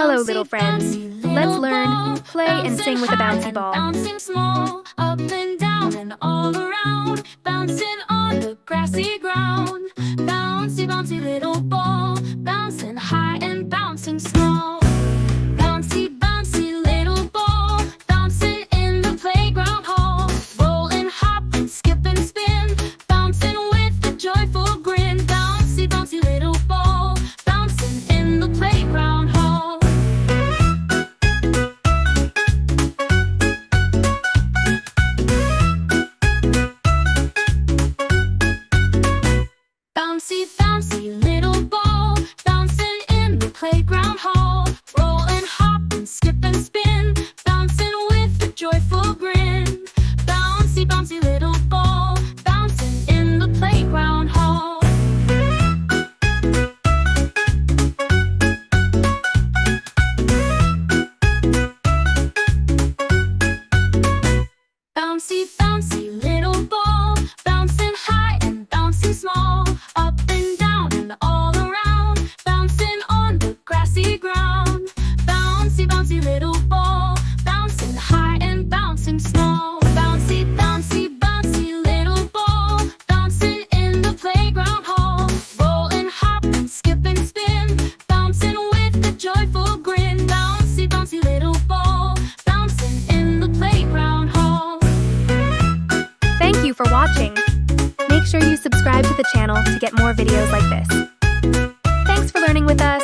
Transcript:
Hello, little friends. Let's learn, play, and sing with a bouncy ball. Bouncing small, up and down and all around. Bouncing on the grassy ground. Bouncy, bouncy little ball. Bouncing high and bouncing small. Bouncy, bouncy little ball. Bouncing in the playground hall. Roll and hop and skip and spin. Bouncing with a joyful grin. Bouncy, bouncy little ball. Bouncing in the playground hall. Bouncy, bouncy little ball. Bouncing in the playground hall. Roll and hop and skip and spin. Bouncing with a joyful grin. Bouncy, bouncy little ball. Bouncing in the playground hall. Bouncy, bouncy little ball. Bouncing high and bouncing small. Up and down and all around. Bouncing on the grassy ground. Bouncy, bouncy little ball. Bouncing high and bouncing small. Bouncy, bouncy, bouncy little ball. Bouncing in the playground hall. Roll and hop and skip and spin. Bouncing with a joyful grin. Bouncy, bouncy little ball. Bouncing in the playground hall. Thank you for watching. Make sure you subscribe to the channel to get more videos like this. Thanks for learning with us.